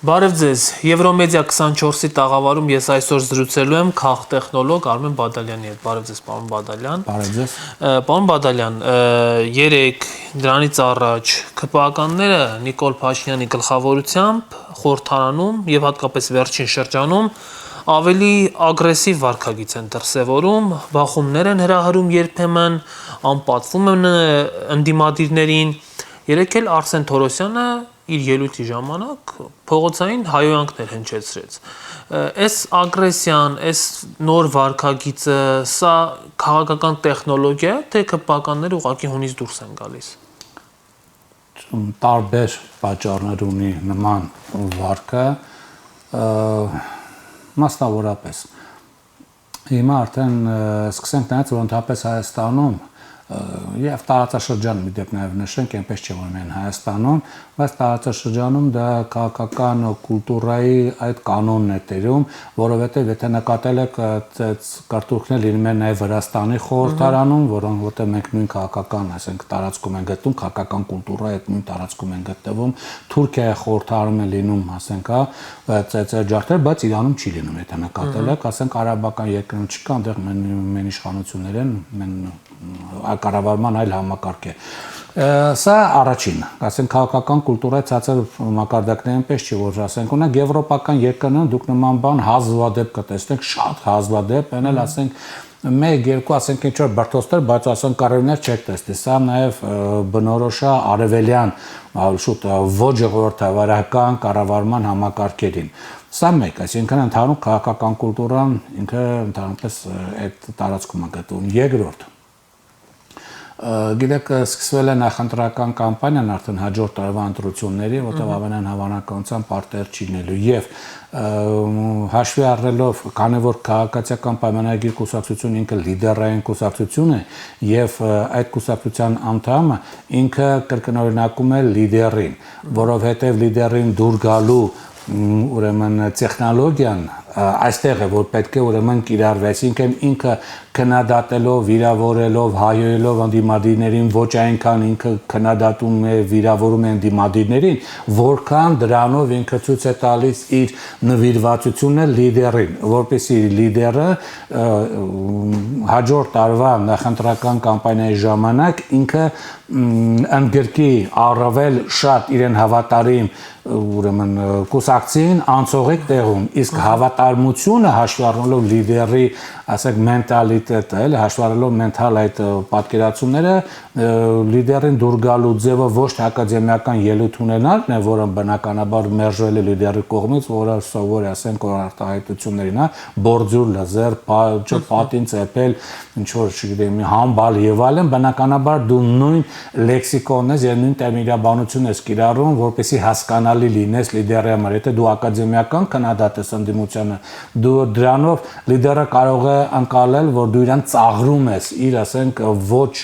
Բարև ձեզ, Եվրոմեդիա 24-ի տաղավարում ես այսօր զրուցելու եմ քաղտեխնոլոգ Արմեն Բադալյանի հետ։ Բարև ձեզ, պարոն Բադալյան։ Բարև ձեզ։ Պարոն Բադալյան, երեք դրանից առաջ ԿՊԱ-ականները Նիկոլ Փաշինյանի գլխավորությամբ խորհրդարանում եւ հատկապես վերջին շրջանում ավելի ագրեսիվ վարքագիծ են դրսևորում, բախումներ են հրահրում երբեմն, անպատվում են ընդդիմադիրներին։ Երեկ էլ Արսեն Թորոսյանը իր ելույթի ժամանակ փողոցային հայոյանքներ հնչեցրեց։ Այս ագրեսիան, այս նոր վարքագիծը, սա քաղաքական տեխնոլոգիա է, թե ԿՊԱ-ականները ուղղակի հունից դուրս են գալիս։ Տարբեր պատճառներ ունի նման վարկը, մասնավորապես։ Հիմա արդեն սկսենք նայած, որ ընդհանրապես Հայաստանում եւ տարածաշրջանում մի դեպք նաեւ նշենք, այնպես չէ որ միայն Հայաստանում, բայց տարածաշրջանում դա քաղաքական կուլտուրայի այդ կանոնն է տերում, որովհետեւ եթե նկատել եք կարտուղքներ լինում են նաեւ Վրաստանի խորհրդարանում, որտեղ մենք նույն քաղաքական, ասենք, տարածքում են գտնում, քաղաքական կուլտուրայի այդ նույն տարածքում են գտնվում, Թուրքիայի խորհրդարանում է լինում, ասենք, ջարդեր, բայց Իրանում չի լինում, եթե նկատել եք, ասենք, արաբական երկրում չկա, այնտեղ մեն իշխանություններ են, կառավարման այլ համակարգ է։ Սա առաջին, ասենք քաղաքական կուլտուրայի ցածր մակարդակներն պես չի, որ ասենք ունենք եվրոպական երկրներում դուք նման բան հազվադեպ կտեսնեք, շատ հազվադեպ, այն էլ ասենք 1-2 ասենք ինչ որ բրթոստեր, բայց ասենք կարևներ չեք տեսնի։ Սա նաև բնորոշ է արևելյան շուտ ոչ ժողովրդավարական կառավարման համակարգերին։ Սա մեկ, այսինքն ընդհանուր քաղաքական կուլտուրան ինքը ընդհանրապես այդ տարածքում է գտնվում։ Երկրորդ, գիտեք, սկսվել է նախընտրական կամպանիան արդեն հաջորդ տարվա ընտրությունների, որտեղ ամենայն հավանականությամբ պարտեր չի լինելու եւ հաշվի առնելով, քանի որ քաղաքացիական պայմանագիր կուսակցությունը ինքը լիդերային կուսակցություն է եւ այդ կուսակցության անդամը ինքը կրկնօրինակում է լիդերին, որովհետեւ լիդերին դուր գալու ուրեմն տեխնոլոգիան այստեղ է, որ պետք է ուրեմն կիրառվի, այսինքն ինքը քննադատելով, վիրավորելով, հայոյելով ընդդիմադիրներին, ոչ այնքան ինքը քննադատում է, վիրավորում է ընդդիմադիրներին, որքան դրանով ինքը ցույց է տալիս իր նվիրվածությունը լիդերին, որպեսզի լիդերը հաջորդ տարվա նախընտրական կամպանիայի ժամանակ ինքը ընդգրկի առավել շատ իրեն հավատարիմ ուրեմն կուսակցին անցողիկ տեղում, իսկ հավատարմությունը հաշվի առնելով լիդերի, ասենք, մենտալիտետը, էլի հաշվի առնելով մենթալ այդ պատկերացումները, լիդերին դուր գալու ձևը ոչ թե ակադեմիական ելույթ ունենալն է, որը բնականաբար մերժվել է լիդերի կողմից, որը սովոր է, ասենք, արտահայտություններին, հա, բորձուր լազեր, պատին ծեփել, ինչ որ, չգիտեմ, համբալ եւ այլն, բնականաբար դու նույն լեքսիկոնն ես եւ նույն տերմինաբանություն ես կիրառում, որպեսզի հասկանալի լինես լիդերի համար։ Եթե դու ակադեմիական քննադատ ես ընդդիմությանը, դու դրանով լիդերը կարող է անցալել, որ դու իրան ծաղրում ես իր, ասենք, ոչ,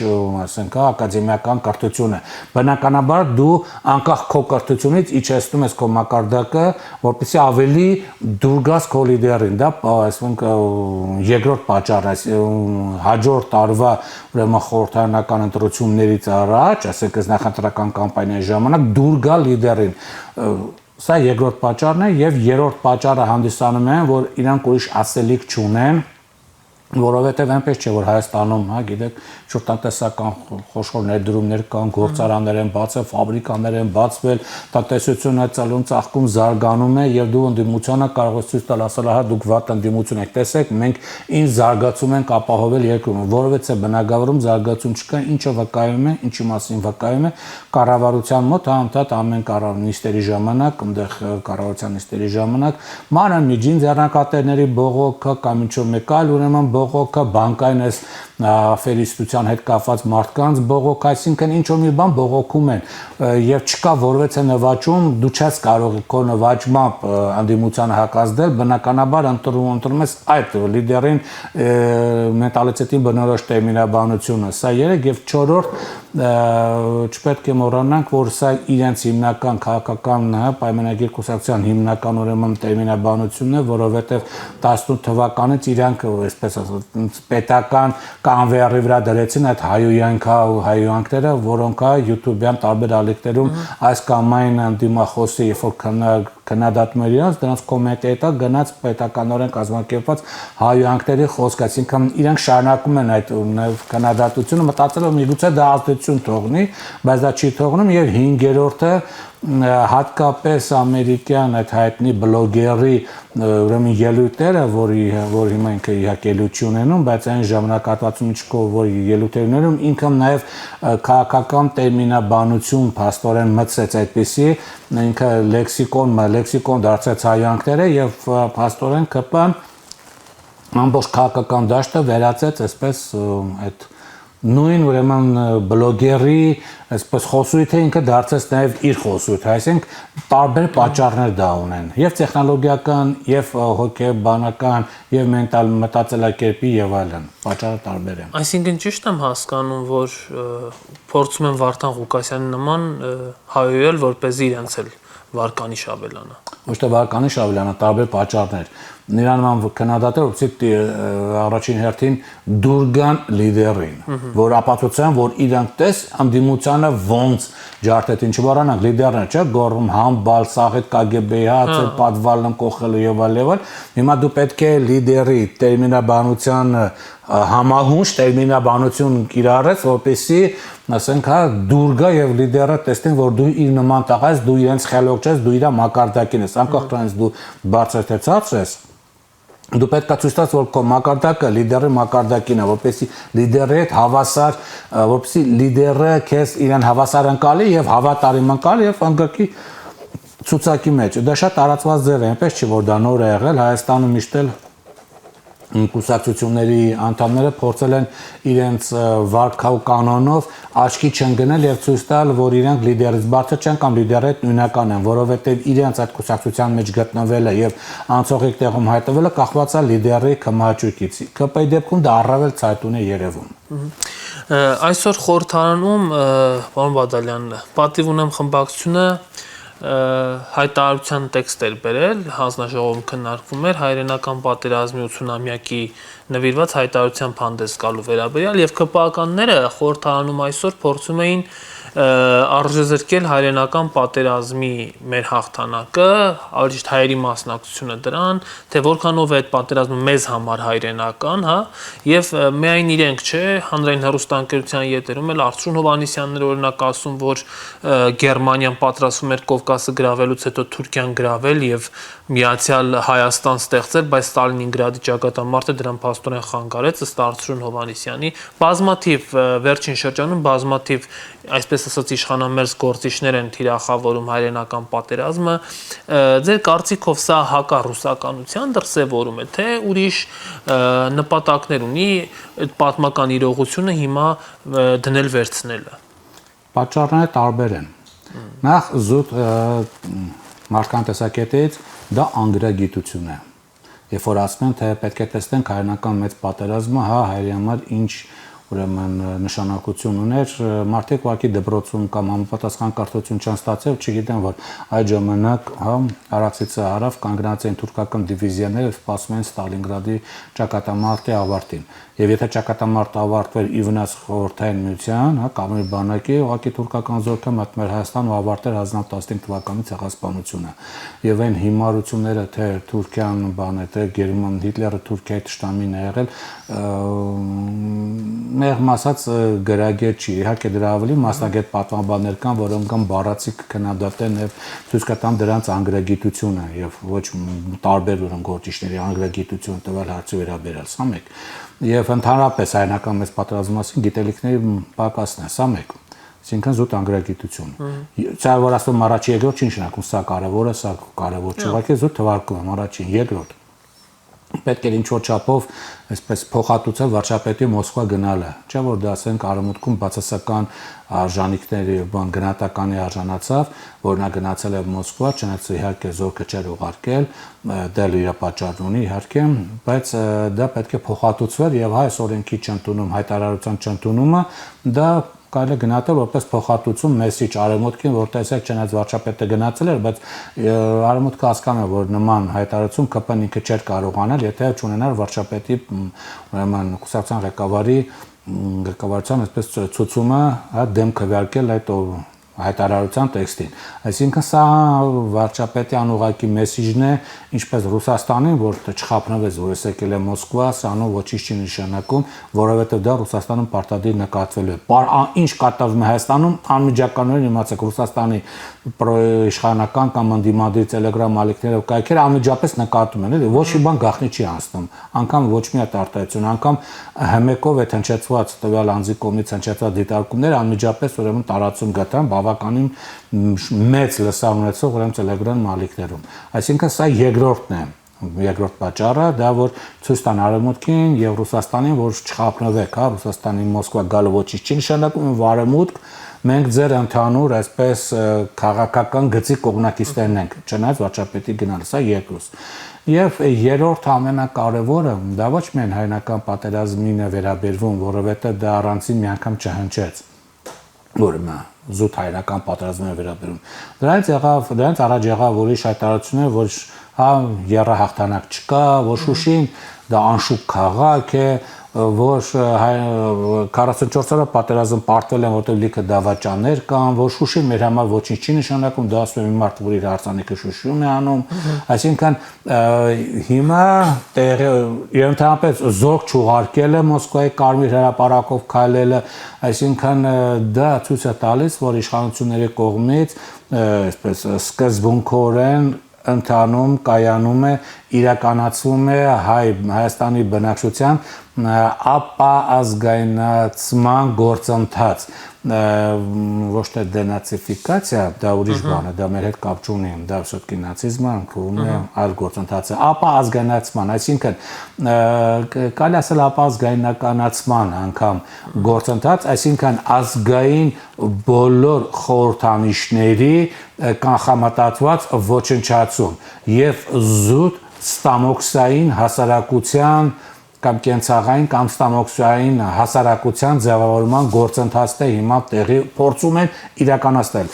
ասենք, ակադեմիական կրթությունը։ Բնականաբար դու անկախ քո կրթությունից իջեցնում ես քո մակարդակը, որպեսզի ավելի դուր գաս քո լիդերին։ Դա, ասենք, երկրորդ պատճառը, հաջորդ տարվա ուրեմն խորհրդարանական ընտրություններից առաջ, ասենք, նախընտրական կամպանիայի ժամանակ դուր գա լիդերին։ Սա երկրորդ պատճառն է եւ երրորդ պատճառը հանդիսանում է, որ իրանք ուրիշ ասելիք չունեն, որովհետեւ այնպես չէ որ Հայաստանում, հա, գիտեք, շուտ տնտեսական խոշոր ներդրումներ կան, գործարաններ են բացել, ֆաբրիկաներ են բացվել, տնտեսությունը ծալուն ծաղկում զարգանում է եւ դու ընդդիմությանը կարող ես ցույց տալ, ասել, հա, դուք վատ ընդդիմություն եք, տեսեք, մենք ինչ զարգացում ենք ապահովել երկրում, որովհետեւ բնակավարում զարգացում չկա, ինչը վկայում է, ինչի մասին վկայում է կառավարության մոտ, հանդարտ ամեն կառավարության ժամանակ, այնտեղ կառավարության նիստերի ժամանակ մանր միջին ձեռնարկատերների բողոքը կամ ինչ որ մեկ այլ ուրեմն բողոքը, բանկային այս աֆերիստության հետ կապված մարդկանց բողոք, այսինքն ինչ որ մի բան բողոքում են եւ չկա որևէ նվաճում, դու չես կարող քո նվաճմամբ անդիմությանը հակազդել, բնականաբար ընտրում ես այդ լիդերին մենտալիտետին բնորոշ տերմինաբանությունը։ Սա 3 եւ 4 չպետք է մոռանանք, որ սա իրենց հիմնական քաղաքական պայմանագիր կուսակցության հիմնական ուրեմն տերմինաբանությունն է, որովհետեւ 18 թվականից իրանք, այսպես պետական կանվերի վրա դրեցին այդ հայոյանքները, որոնք YouTube-յան տարբեր ալիքներում այս կամ այն դիմախոսի երբ որ քննադատում էր իրենց, դրանց կոմենտի հետո գնաց պետականորեն կազմակերպված հայոյանքների խոսք, այսինքն իրենք շարունակում են այդ քննադատությունը, մտածելով միգուցե դա ազդեցություն թողնի, բայց դա չի թողնում եւ 5-րդը հատկապես ամերիկյան այդ հայտնի բլոգերի ուրեմն ելույթները, որ հիմա ինքը իհարկե ելույթ ունենում, բայց այն ժամանակահատվածում ինչքով որ ելույթեր ունենում, ինքը նաև քաղաքական տերմինաբանություն փաստորեն մտցեց այդպիսի, ինքը լեքսիկոն դարձեց հայանքները եւ փաստորեն ԿՊ-ն ամբողջ քաղաքական դաշտը վերածեց այսպես այդ նույն ուրեմն բլոգերի այսպես խոսույթը ինքը դարձեց նաև իր խոսույթը, այսինքն տարբեր պատճառներ դա ունեն, եւ տեխնոլոգիական, եւ հոգեբանական, եւ մենտալ մտածելակերպի եւ այլն, պատճառը տարբեր է։ Այսինքն ճիշտ եմ հասկանում, որ փորձում են Վարդան Ղուկասյանի նման հայոյել, որպեսզի իրենց էլ վարկանիշ ավելանա։ Ոչ թե վարկանիշ ավելանա, տարբեր պատճառներ։ Նրան ման քննադատել, որպեսզի առաջին հերթին դուր գան լիդերին, որ ապացուցեն, որ իրանք տես անդիմությանը ոնց ջարդეთ, ինչ բառանանք լիդերներ, չէ՞, գոռում համբալ, սաղետ KGB-ի հաց, պատվալն կողել եւ այլ։ Հիմա դու պետք է լիդերի տերմինաբանության համահունչ տերմինաբանություն կիրառես, որպեսզի ասենք դուր գա եւ լիդերը տեսնեն, որ դու իր նման տղա ես, դու իրենց խելոք չես, դու իր մակարդակին ես, անկախ դրանից դու բարձր թե ցածր ես, դու պետք է ցույց տաս, որ քո մակարդակը լիդերի մակարդակին է, որպեսզի լիդերի հետ հավասար, որպեսզի լիդերը քեզ իրեն հավասար ընկալի եւ հավատարիմ ընկալի եւ անգակի ցուցակի մեջ։ Դա շատ տարածված ձև է, այնպես չի որ դա նոր է եղել, Հայաստանում միշտ էլ կուսակցությունների անդամները փորձել են իրենց վարքա ու կանոնով աչքի չընկնել եւ ցույց տալ, որ իրենք լիդերից բարձր չեն կամ լիդերը նույնական են, որովհետեւ իրենց այդ կուսակցության մեջ գտնվելը եւ անցողիկ տեղում հայտնվելը կախված է լիդերի կմաճուկից։ ԿՊ-ի դեպքում դա առավել ցայտուն է երևում։ Այսօր խորհրդարանում, պարոն Բադալյան, պատիվ ունեմ խմբակցությունը հայտարարության տեքստ էր բերել, հանձնաժողովում քննարկվում էր հայրենական պատերազմի 80-ամյակի նվիրված հայտարարության հանդես գալու վերաբերյալ եւ ԿՊԱ-ականները խորհրդարանում այսօր փորձում էին արժեզրկել հայրենական պատերազմի մեր հաղթանակը, ավելի ճիշտ հայերի մասնակցությունը դրան, թե որքանով է այդ պատերազմը մեզ համար հայրենական, հա, եւ միայն իրենք չէ, հանրային հեռուստաընկերության ետերում էլ Արծրուն Հովհաննիսյանն օրինակ ասում, որ Գերմանիան պատրաստվում էր Կովկասը գրավելուց հետո Թուրքիան գրավել եւ Միացյալ Հայաստան ստեղծել, բայց Ստալինինգրադի ճակատամարտը դրան փաստորեն խանգարեց, ըստ Արծրուն Հովհաննիսյանի։ Բազմաթիվ վերջին շրջանում բազմաթիվ այսպես ասած իշխանամերձ գործիչներ են թիրախավորում հայրենական պատերազմը, ձեր կարծիքով սա հակառուսականության դրսևորում է, թե ուրիշ նպատակներ ունի այդ պատմական իրողությունը հիմա դնել վերցնելը։ Պատճառները տարբեր են։ Նախ զուտ մարդկան տեսակետից դա անգրագիտություն է։ Երբ որ ասում են, թե պետք է տեսնենք հայրենական մեծ պատերազմը, հա, հայերի համար ինչ ուրեմն նշանակություն ուներ, մարդիկ ուղղակի դպրոցում կամ համապատասխան կրթություն չեն ստացել, չգիտեն, որ այդ ժամանակ, հա, Արաքսիցը հարավ կանգնած են թուրքական դիվիզիաները, սպասում են Ստալինգրադի ճակատամարտի ավարտին։ Եվ եթե ճակատամարտը ավարտվեր ի վնաս Խորհրդային Միության, հա, կամ բանակի, ուղղակի թուրքական զորքը մտներ Հայաստան ու ավարտեր 1915 թվականի ցեղասպանությունը։ Եւ այն հիմարությունները, թե Թուրքիան բան է, թե Գերման Հիտլերը Թուրքիայի ճշտամին է եղել, մեղմ ասած գրագետ չի, իհարկե դրա ավելի մասնագետ պատմաբաններ կան, որոնք կան բառացիկ քննադատեն եւ ցույց կտան դրանց անգրագիտությունը եւ ոչ տարբեր ուրեմն գործիչների անգրագիտություն տվյալ հարցի վերաբերյալ, սա մեկ։ Եվ ընդհանրապես հայրենական մեծ պատերազմի մասին գիտելիքների պակասն է, սա մեկ։ Այսինքն զուտ անգրագիտություն։ Սա որ ասում առաջին երկրորդ չի նշանակում սա կարևոր է, սա կարևոր չէ, ուղղակի զուտ թվարկում եմ առաջին, երկրորդ։ Պետք է ինչ-որ չափով այսպես փոխհատուցել վարչապետի Մոսկվա գնալը, չէ՞ որ դա ասենք արևմուտքում բացասական արժանինքների բան գնահատականի արժանացավ, որ նա գնացել է Մոսկվա, չնայած իհարկե զորքը չէր ուղարկել, դա իր պատճառն ունի իհարկե, բայց դա պետք է փոխհատուցվեր եւ հայ օրենքի չընդունում, հայտարարության չընդունումը դա կարելի է գնահատել որպես փոխհատուցում Մեսիջ արևմուտքին, որ տեսեք չնայած վարչապետը գնացել էր, բայց արևմուտքը հասկանում է, որ նման հայտարարություն ԿՊ-ն ինքը չէր կարող անել, եթե չունենար վարչապետի ուրեմն կուսակցության ղեկավարության այսպես ցուցումը, հա, դեմ քվեարկել այդ հայտարարության տեքստին։ Այսինքն սա վարչապետի անուղակի մեսիջն է, ինչպես Ռուսաստանին, որ չխափնվեց, որ եկել է Մոսկվա, սրանով ոչինչ չի նշանակում, որովհետև դա Ռուսաստանում պարտադիր նկատվելու է։ Ինչ կատարվում է Հայաստանում, անմիջականորեն իմացեք, Ռուսաստանի իշխանական կամ ընդդիմադիր Telegram ալիքներով կայքերը անմիջապես նկատում են, էլի, ոչ մի բան գաղտնի չի անցնում, անգամ ոչ մի արտահայտություն, անգամ հմեկով է հնչեցված տվյալ անձի կողմից հնչեցված դիտարկումները անմիջապես ուրեմն տարածում գտան բավականին մեծ լսարան ունեցող ուրեմն Telegram ալիքներում։ Այսինքն սա երկրորդ պատճառը, դա որ ցույց տան արևմուտքին եւ Ռուսաստանին, որ չխափնվեք, հա, Ռուսաստանի Մոսկվա գալը ոչինչ չի նշանակում, վարեմուտք մենք ձեր ընդհանուր այսպես քաղաքական գծի կողմնակիցներն ենք, չնայած վարչապետի գնալը, սա երկրորդ։ Եվ երրորդ ամենակարևորը դա ոչ միայն հայնական պատերազմին է վերաբերվում, որովհետեւ դա առանցին մի անգամ չհնչեց, որը զուտ հայրական պատերազմին է վերաբերում։ Դրանից առաջ եղավ ուրիշ հայտարարություններ, որ հա երրահաղթանակ չկա, որ Շուշին դա անշուք քաղաք է, որ 44 օրը պատերազմ պարտվել են, որտեղ լիքը դավաճաններ կան, որ Շուշին մեր համար ոչինչ չի նշանակում, դա ասում է մի մարդ, որ իր հարսանիքը Շուշիում է անում, այսինքն հիմա ընդհանրապես զորք չուղարկելը Մոսկվայի Կարմիր հրապարակով քայլելը, այսինքն դա ցույց է տալիս, որ իշխանությունների կողմից այսպես սկզբունքորեն ընթանում, կայանում է, իրականացվում է Հայաստանի բնակչության ապազգայնացման գործընթաց, ոչ թե դենացիֆիկացիա, դա ուրիշ բան է, դա մեր հետ կապ չունի, դա շուտկի նացիզմը ընկնում է այլ գործընթաց է, ապազգայնացման, այսինքն կարելի ասել ապազգայնականացման անգամ գործընթաց, այսինքն ազգային բոլոր խորհրդանիշների կանխամտածված ոչնչացում եւ զուտ ստամոքսային հասարակության կամ կենցաղային կամ ստամոքսային հասարակության ձևավորման գործընթացն է հիմա տեղի փորձում են իրականացնել։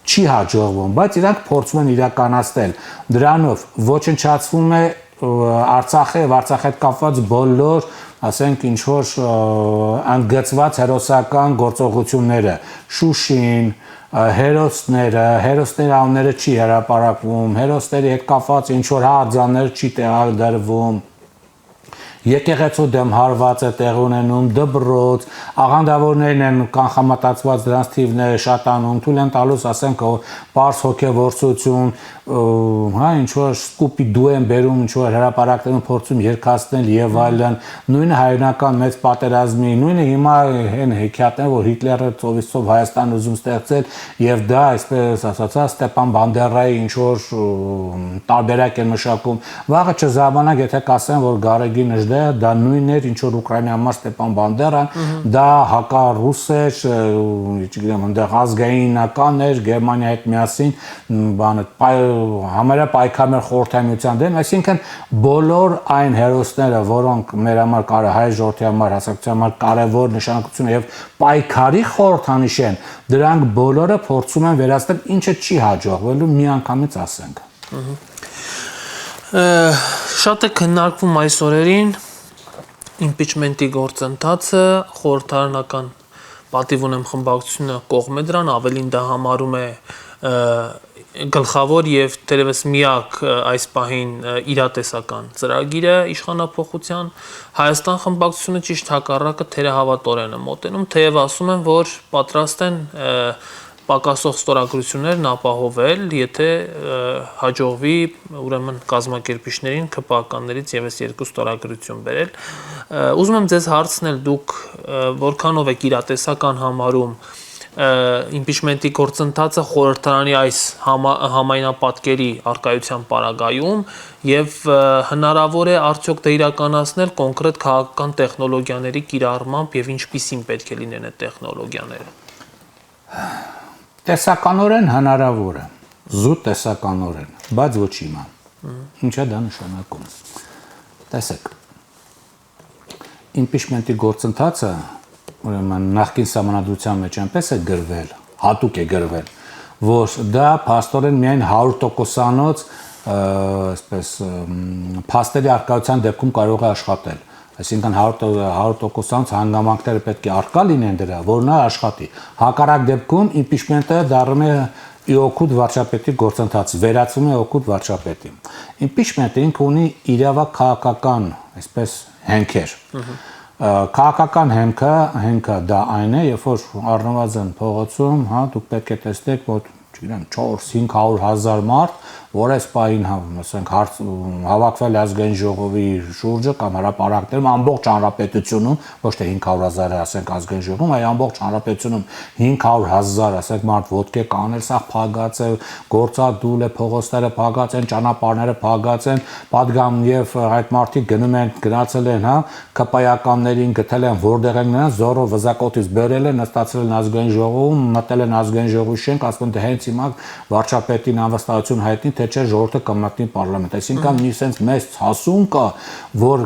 Չի հաջողվում, բայց իրանք փորձում են իրականացնել։ Դրանով ոչնչացվում է Արցախի հետ կապված բոլոր, ասենք, ինչ որ ընդգծված հերոսական գործողությունները, Շուշին, հերոսների անունները չի հրապարակվում, հերոսների հետ կապված ինչ որ արձաններ չի տեղադրվում, եկեղեցու դեմ հարված է տեղ ունենում, դբրոց, աղանդավորներն են կանխամտածված դրանց թիվները շատանում, թույլ են տալուս, ասենք, պարզ հոգևորցություն, հա, ինչ որ սկուպի դու են բերում, ինչ որ հրապարակներում փորձում երկացնել եւ այլն, նույնը հայրենական մեծ պատերազմի, նույնը հիմա այն հեքիաթն է, որ Հիտլերը ծովից ծով Հայաստան ուզում ստեղծել եւ դա այսպես ասածա Ստեփան Բանդերայի ինչ որ տարբերակ է մշակում, վաղը չզամանակ եթե կասեն, որ Գարեգի Նժդեհը դա նույնն էր, ինչ որ Ուկրաինայի համար Ստեփան Բանդերան, դա հակառուս էր, չգիտեմ, այնտեղ ազգայինական էր, Գերմանիայի հետ միասին, բանը համարյա պայքարներ խորհրդային միության դեմ, այսինքն բոլոր այն հերոսները, որոնք մեր համար հայ ժողովրդի համար, հասարակության համար կարևոր նշանակություն եւ պայքարի խորհրդանիշ են, դրանք բոլորը փորձում են վերացնել, ինչը չի հաջողվելու, միանգամից ասենք։ Շատ է քննարկվում այս օրերին impeachment-ի գործընթացը, խորհրդարանական պատիվ ունեմ խմբակցությունը կողմ է դրան, ավելին դա համարում է գլխավոր եւ դերևս միակ այս պահին իրատեսական ծրագիրը իշխանապողության Հայաստան խմբակցությունը ճիշտ հակառակը թերահավատորեն է մոտենում, թեև ասում են, որ պատրաստ են պակասող ստորագրություններն ապահովել, եթե հաջողվի ուրեմն կազմակերպիչներին ԿՊԱ-ականներից եւս երկու ստորագրություն բերել։ Ուզում եմ ձեզ հարցնել, դուք որքանով եք իրատեսական համարում impeachment-ի գործընթացը խորհրդարանի այս համայնապատկերի արկայության պարագայում եւ հնարավոր է արդյոք դա իրականացնել կոնկրետ քաղաքական տեխնոլոգիաների կիրառմամբ եւ ինչպիսին պետք է լինեն այդ տեխնոլոգիաները։ Տեսականորեն հնարավոր է, զուտ տեսականորեն, բայց ոչ հիմա։ Ինչ է դա նշանակում։ Տեսեք, impeachment-ի գործընթացը ուրեմն նախկին սահմանադրության մեջ այնպես է գրվել, հատուկ է գրվել, որ դա փաստորեն միայն 100%-անոց այսպես փաստերի արկայության դեպքում կարող է աշխատել։ Այսինքն 100%-անոց հանգամանքները պետք է արկա լինեն դրա, որ նա աշխատի։ Հակառակ դեպքում impeachment-ը դառնում է օգուտ վարչապետի գործընթաց, վերածվում է օգուտ վարչապետի։ Impeachment-ը ինքը ունի իրավական, այսպես հենքեր։ Քաղաքական հենքը դա այն է, երբ որ առնվազն փողոցում, հա, դուք պետք է տեսնեք, որ չգիտեմ 400-500 մարդ, որ այս պահին, ասենք, հավաքվել ազգային ժողովի շուրջը կամ հրապարակներում ամբողջ հանրապետությունում, ոչ թե 500,000-ը, ասենք, ազգային ժողովում, այլ ամբողջ հանրապետությունում 500,000, ասենք, մարդ ոտք է կանել, սա փագած է, գործադուլ է, փողոցները փագած են, ճանապարհները փագած են, падգամ եւ այդ մարդիկ գնում են, գնացել են, հա, կպայականներին գտել են, որտեղ են նրանց զորով վզակոտից բերել են, նստացել են ազգային ժողովում, մտել են ազգային ժողովի շենք, ասում են դե հենց հիմա վարչապետին անվստահություն հայտնի, թե չէ ժողովուրդը կմտնի պարլամենտ։ Այսինքն մի sense մեծ հասուն կա, որ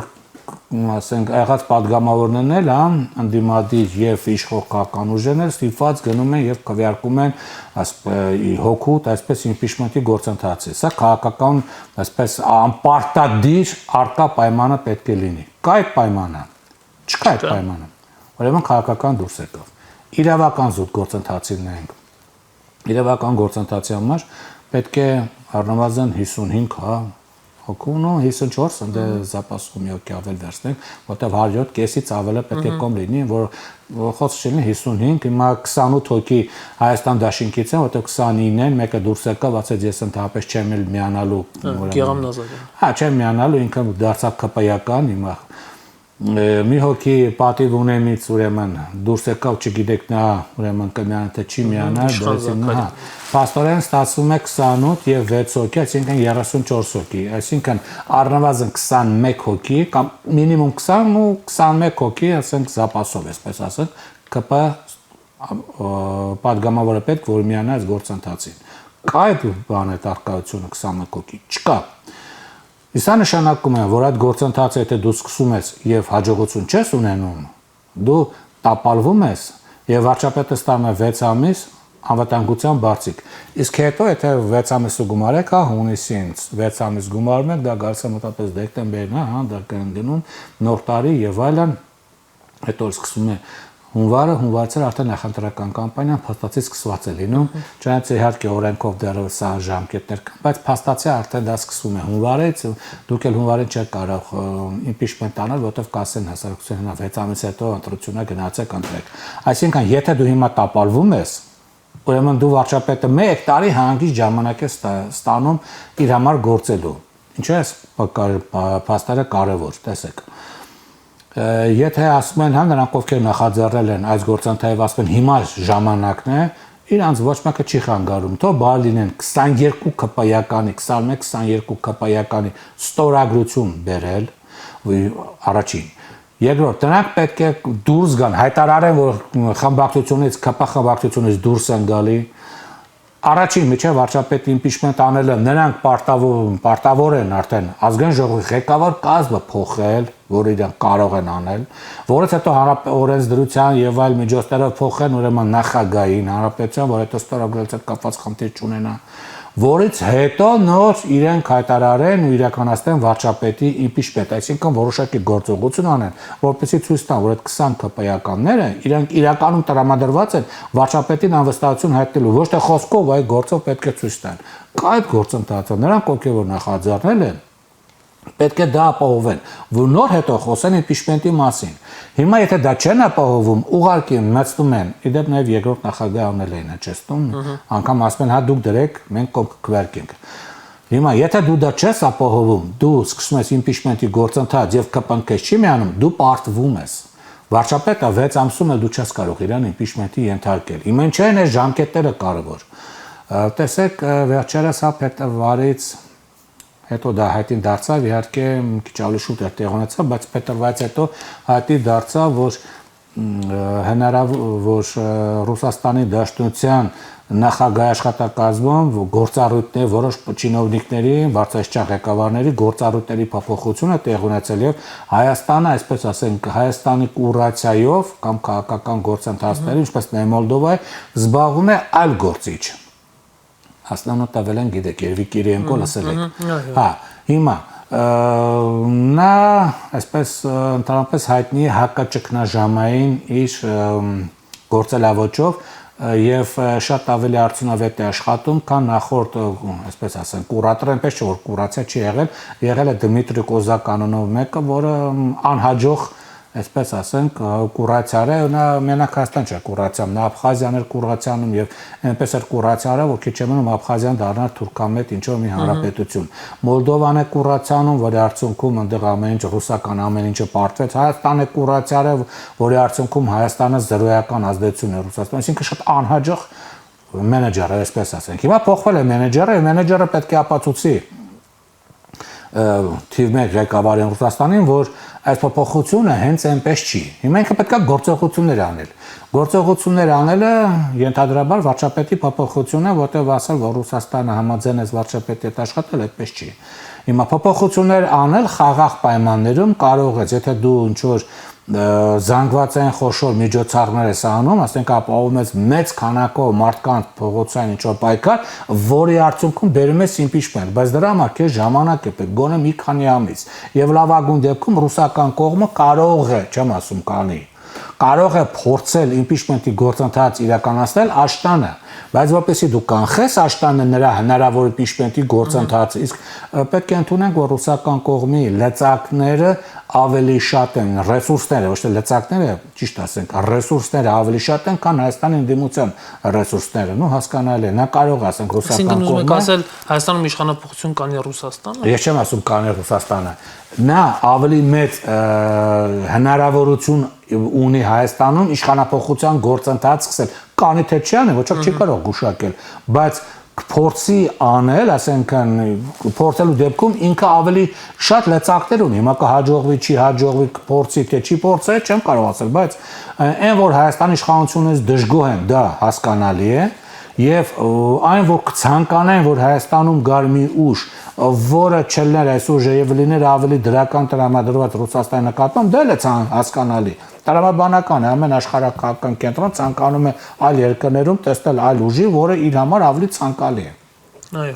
ասենք եղած падգամավորներն էլ, հա, ընդդիմադիր եւ իշխող քաղաքական ուժերն էլ ստիպված գնում են եւ քվեարկում են հոգուտ, այսպես impeachment-ի գործընթացը։ Սա քաղաքական, այսպես անպարտադիր արկա պայմանը պետք է լինի։ Կա այդ պայմանը։ Չկա այդ պայմանը։ Ուրեմն քաղաքական դուրս եկավ։ Իրավական զուտ գործընթացի նայենք։ Իրավական գործընթացի համար պետք է առնվազն 55, հա, հոգու, 54, ընդ զապասում մի հոգի ավել վերցնենք, որտեղ 107 կեսից ավելը պետք է կոմ լինի, որ խոսքը չլինի 55, հիմա 28 հոգի Հայաստան դաշինքից են, որտեղ 29 են, մեկը դուրս եկավ, ասեց ես ընդհանրապես չեմ էլ միանալու, Գեղամ Նազարյան։ Հա, չեմ միանալու, ինքը դարձավ ԿՊ-ական, հիմա մի հոգի պատիվ ունենից ուրեմն դուրս եկավ, չգիտեք նա ուրեմն կմիանա թե չի միանա, հա, փաստորեն ստացվում է 28 եւ 6 հոգի, այսինքն 34 հոգի, այսինքն առնվազն 21 հոգի կամ մինիմում 20 ու 21 հոգի, ասենք զապասով, այսպես ասենք, ԿՊ падգամավորը պետք որ միանա այս գործընթացին։ Կա այդ բանը տարկայությունը 21 հոգի, չկա։ Իսկ նշանակում է, որ այդ գործընթացը եթե դու սկսում ես եւ հաջողություն չես ունենում, դու տապալվում ես եւ վարչապետը ստանում է 6 ամիս անվտանգության բարձիկ։ Իսկ հետո եթե 6 ամիսը գումարեք, հա, հունիսին 6 ամիս գումարում եք, դա գալիս է մոտավորապես դեկտեմբերն է, հա, դա կընկնում նոր տարի եւ այլն, հետո սկսում է հունվարցը արդեն նախընտրական կամպանիան փաստացի սկսված է լինում, չնայած իհարկե օրենքով դեռևս սա ժամկետներ կան, բայց փաստացի արդեն դա սկսվում է հունվարից, դուք էլ հունվարին չեք կարող impeachment անել, որովհետև կասեն հասարակությունը 6 ամիս հետո ընտրությունները գնացեք ընտրեք։ Այսինքն, եթե դու հիմա տապալվում ես, ուրեմն դու վարչապետը 1 տարի հանգիստ ժամանակ ես ստանում իր համար գործելու։ Ինչու է փաստերը կարևոր, տեսեք։ Եթե ասում են, հա, նրանք ովքեր նախաձեռնել են այս գործընթացը, ասում են հիմա ժամանակն է, իրանց ոչ մեկը չի խանգարում, թող բար լինեն 22 ԿՊ-ականի, 21-22 ԿՊ-ականի ստորագրություն բերել, առաջին։ Երկրորդ, նրանք պետք է դուրս գան, հայտարարեն, որ խմբակցությունից, ԿՊ խմբակցությունից դուրս են գալի։ Առաջին միջև վարչապետի impeachment անելը նրանք պարտավոր են արդեն ազգային ժողովի ղեկավար կազմը փոխել, որ իրենք կարող են անել, որից հետո օրենսդրության եւ այլ միջոցներով փոխեն ուրեմն նախագահային հանրապետության, որ հետո ստորագրելուց հետ կապված խնդիր չունենա, որից հետո նոր իրենք հայտարարեն ու իրականացնեն վարչապետի impeachment, այսինքն որոշակի գործողություն անեն, որպեսզի ցույց տան, որ այդ 20 ԿՊ-ականները իրենք իրականում տրամադրված են վարչապետին անվստահություն հայտնելու, ոչ թե խոսքով, այլ գործով պետք է ցույց տան։ Կա այդ գործընթացը, նրանք ովքեր որ նախաձեռնել են, պետք է դա ապահովեն, որ նոր հետո խոսեն impeachment-ի մասին։ Հիմա եթե դա չեն ապահովում, ուղղակի մտցնում են, իդեպ նաև երկրորդ նախագահը անել են, չեստում, անգամ ասում են, հա դուք դրեք, մենք կքվարկենք։ Հիմա եթե դու դա չես ապահովում, դու սկսում ես impeachment-ի գործընթաց եւ ԿՊ-ն քեզ չի միանում, դու պարտվում ես։ Վարչապետը 6 ամսում էլ դու չես կարող իրան impeachment-ի ենթարկել։ Իմեն չեն այս ժամկետները կարևոր։ Տեսեք, վերջերս հա փետրվարից հետո դա հայտի դարձավ, իհարկե մի քիչ ավելի շուտ էր տեղ ունեցավ, բայց փետրվարից հետո հայտի դարձավ, որ հնարավոր որ Ռուսաստանի Դաշնության նախագահ աշխատակազմում գործառույթներ որոշ չինովնիկների, բարձրաստիճան ղեկավարների գործառույթների փոփոխությունը տեղ ունեցել եւ Հայաստանը, այսպես ասենք, Հայաստանի կուրացիայով կամ քաղաքական գործընթացների, ինչպես նաեւ Մոլդովայի, զբաղվում է այլ գործիչ։ Հասնանոթավել են գիտեք, Երևի Կիրիենկո լսել եք։ Հա, հիմա նա այսպես ընդհանրապես հայտնի է հակաճգնաժամային իր գործելավոճով եւ շատ ավելի արդյունավետ է աշխատում, քան նախորդ, այսպես ասենք, կուրատորը, այնպես չէ որ կուրացիա չի եղել է Դմիտրի Կոզակ անունով մեկը, որը անհաջող, այսպես ասենք, կուրացիա է, նա մենակ Հայաստան չէ կուրացիան, նա Աբխազիան էր կուրացիանում եւ այնպես էր կուրացիա, որ քիչ չմնում Աբխազիան դառնար թուրքամետ ինչ որ մի հանրապետություն։ Մոլդովան է կուրացիանում, որի արդյունքում այնտեղ ամեն ինչ ռուսական ամեն ինչը պարտվեց, Հայաստանը կուրացիա, որի արդյունքում Հայաստանը զրոյական ազդեցություն է Ռուսաստանում, այսինքն շատ անհաջող մենեջեր է, այսպես ասենք։ Հիմա փոխվել է մենեջերը, եւ մենեջերը պետք է ապացուցի թիվ 1 ղեկավարին Ռուսաստանին, որ այս փոփոխությունը հենց այնպես չի։ Հիմա ինքը պետք է գործողություններ անել։ Գործողություններ անելը ենթադրաբար վարչապետի փոփոխություն է, որտեղ ասել, որ Ռուսաստանը համաձայն է վարչապետի հետ աշխատել, այդպես չի։ Հիմա փոփոխություններ անել խաղաղ պայմաններում կարող է, եթե դու ինչ որ զանգվածային խոշոր միջոցառումներ ես անում, ասենք ապահովում ես մեծ քանակով մարդկանց փողոցային ինչ-որ պայքար, որի արդյունքում բերում ես impeachment, բայց դրա համար քեզ ժամանակ է պետք, գոնե մի քանի ամիս։ Եվ լավագույն դեպքում ռուսական կողմը կարող է, չեմ ասում կանի, կարող է փորձել impeachment-ի գործընթաց իրականացնել Աշտանը, բայց որպեսզի դու կանխես Աշտանը նրա հնարավոր impeachment-ի գործընթացը, իսկ պետք է ընդունենք, որ ռուսական կողմի լծակները ավելի շատ են, ռեսուրսները, ոչ թե լծակները, ճիշտ ասենք, ռեսուրսները ավելի շատ են, քան Հայաստանի ընդդիմության ռեսուրսները, նո հասկանալի է, նա կարող է ասենք ռուսական կողմը։ Այսինքն ասել Հայաստանում իշխանապողություն կանի Ռուսաստանը։ Ես չեմ ասում կանի Ռուսաստանը։ Նա ավելի մեծ հնարավորություն ունի Հայաստանում իշխանապողության գործընթաց սկսել։ Կանի թե չի անի, ոչ չի կարող գուշակել, բայց փորձի անել, ասենք փորձելու դեպքում ինքը ավելի շատ լծակներ ունի, հիմա կհաջողվի, չի հաջողվի, փորձի թե չի փորձի, չեմ կարող ասել, բայց այն որ Հայաստանի իշխանությունից դժգոհ են, դա հասկանալի է, եւ այն որ կցանկանային, որ Հայաստանում գար մի ուժ, որը չլներ այս ուժը եւ լիներ ավելի դրական տրամադրված Ռուսաստանի նկատմամբ, դա էլ է հասկանալի։ Տրամաբանական է, ամեն աշխարհակական կենտրոն ցանկանում է այլ երկրներում տեսնել այլ ուժի, որը իր համար ավելի ցանկալի է։ Այո։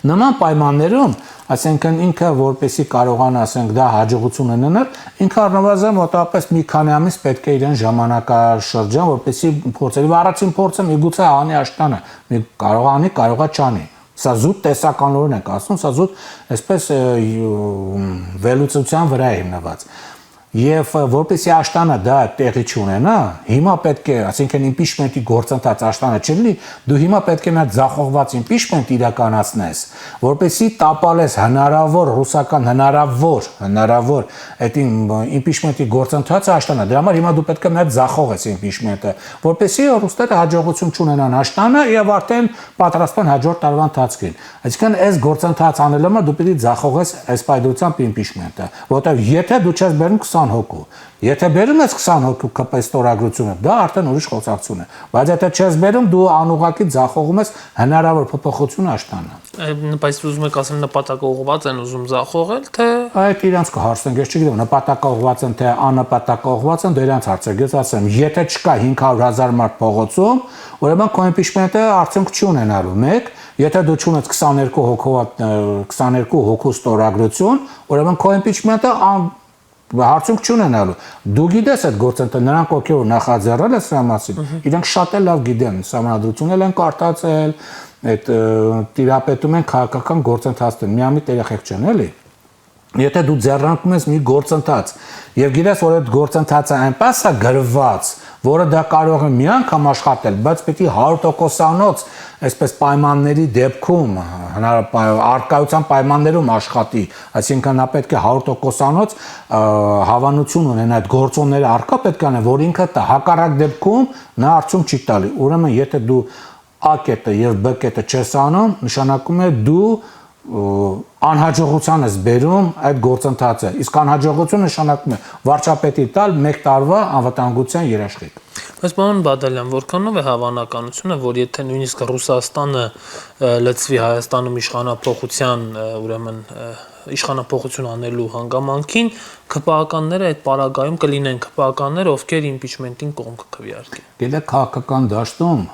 Նման պայմաններում, ասենք ինքը որպեսի կարողանա, ասենք դա հաջողություն ունենալ, ինքը առնվազն մոտավորապես մի քանի ամիս պետք է իրեն ժամանակաշրջան, որպեսի փորձի առաջին փորձը միգուցե անի Աշտանը, կարող անի, կարողա չանի։ Սա զուտ տեսականորեն ենք ասում, սա զուտ այսպես վերլուծության վրա է հիմնված։ Եվ որպեսզի Աշտանը դա տեղի չունենա, հիմա պետք է, այսինքն impeachment-ի գործընթաց Աշտանը չլինի, դու հիմա պետք է մի ձախողված impeachment իրականացնես, որպեսզի տապալես հնարավոր ռուսական հնարավոր այդ impeachment-ի գործընթացը Աշտանը, դրա համար հիմա դու պետք է մի ձախողես impeachment-ը, որպեսզի ռուսները հաջողություն չունենան Աշտանը եւ արդեն պատրաստվեն հաջորդ տարվա ընթացքին։ Այսինքն այս գործընթաց անելու համար դու պետք է ձախողես այս պայդրությամբ impeachment-ը, որտեղ եթե դու չես բերում 20 հոգու, եթե բերում ես 20 հոգու ԿՊ ստորագրությունը, դա արդեն ուրիշ խոսակցություն է, բայց եթե չես բերում, դու անուղղակի ձախողում ես հնարավոր փոփոխություն Աշտանը։ Բայց ուզում եք ասել նպատակաուղղված են ուզում ձախողել, թե այդ իրանց կհարցնենք, ես չգիտեմ, նպատակաուղղված են թե աննպատակաուղղված են, դա իրանց հարցը, ես ասեմ, եթե չկա 500,000 մարդ փողոցում, ուրեմն քո impeachment-ը արդյունք չի ունենալու, մեկ, եթե դու չունես 22 հոգու ստորագրություն, ուրեմն քո impeachment-ը հարցունք չունենալու։ Դու գիտես այդ գործընթացը, նրանք ովքեր նախաձեռնել են սրա մասին, իրենք շատ էլ լավ գիտեն, սահմանադրություններ են կարտացել, այդ տիրապետում են քաղաքական գործընթացներ, միամիտ երեխեք չեն, էլի։ Եթե դու ձեռնարկում ես մի գործընթաց եւ գիտես, որ այդ գործընթացը այնպես է գրված, որը դա կարող է մի անգամ աշխատել, բայց պետք է 100%-անոց այսպես պայմանների դեպքում, արկայության պայմաններում աշխատի, այսինքն նա պետք է 100%-անոց հավանություն ունենա այդ գործոնները արկա պետք է անեն, որ ինքը տա, հակառակ դեպքում նա արդյունք չի տալի։ Ուրեմն եթե դու A կետը եւ B կետը չես անում, նշանակում է դու անհաջողության ես բերում այդ գործընթացը, իսկ անհաջողությունը նշանակում է վարչապետի տալ 1 տարվա անվտանգության երաշխիք։ Բայց պարոն Բադալյան, որքանով է հավանականությունը, որ եթե նույնիսկ Ռուսաստանը լծվի Հայաստանում իշխանափոխության, ուրեմն իշխանափոխություն անելու հանգամանքին, ԿՊԱ-կանները այդ պարագայում կլինեն ԿՊԱ-կաններ, ովքեր իմպիչմենտին կողմ կքվեարկեն։ Գիտեք, քաղաքական դաշտում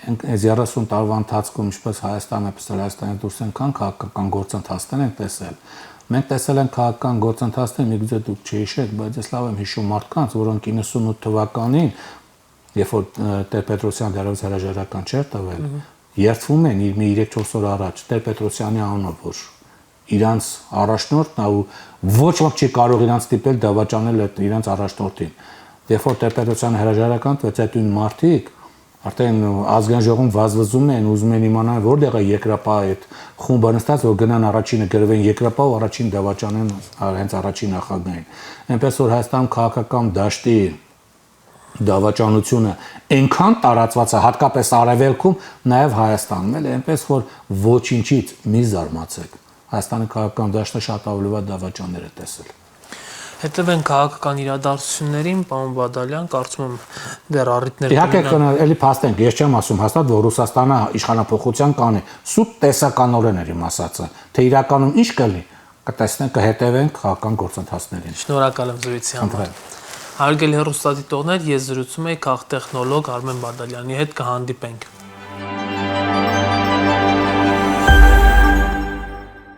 այս 30 տարվա ընթացքում ինչպես Հայաստանը, այնպես էլ Հայաստանի դուրս այնքան քաղաքական գործընթացներ են տեսել։ Մենք տեսել ենք քաղաքական գործընթացներ, միգուցե դուք չհիշեք, բայց ես լավ եմ հիշում մարդկանց, որոնք 98 թվականին, երբ որ Տեր-Պետրոսյան դեռևս հրաժարական չէր տվել, երդվում են մի 3-4 օր առաջ Տեր-Պետրոսյանի անունով, որ իրանց առաջնորդն է ու ոչ ոք չի կարող իրանց ստիպել դավաճանել այդ իրանց առաջնորդին։ Երբ որ Տեր-Պետրոսյանը հրաժարական տվեց, այդ նույն մարդիկ արդեն ազգային ժողովում վազվզում են, ուզում են իմանալ որտեղ է երկրապահ այդ խումբը նստած, որ գնան առաջինը գրվեն երկրապահ ու առաջին դավաճանեն հենց առաջին նախագահին։ Այնպես որ Հայաստանում քաղաքական դաշտի դավաճանությունը այնքան տարածված է, հատկապես արևելքում, նաև Հայաստանում էլ, այնպես որ ոչինչից մի զարմացեք։ Հայաստանի քաղաքական դաշտը շատ ավելի վատ դավաճաններ է տեսել։ Հետևեն քաղաքական իրադարձություններին, պարոն Բադալյան, կարծում եմ դեռ առիթներ Իհարկե, էլի փաստենք, ես չեմ ասում հաստատ, որ Ռուսաստանը իշխանափոխության կանի, սուտ տեսականորեն էր իմ ասածը, թե իրականում ինչ կլինի, կտեսնենք, կհետևենք քաղաքական գործընթացներին։ Շնորհակալ եմ զրույցի համար։ Հարգելի հեռուստադիտողներ, ես զրուցում եի քաղտեխնոլոգ Արմեն Բադալյանի հետ, կհանդիպենք։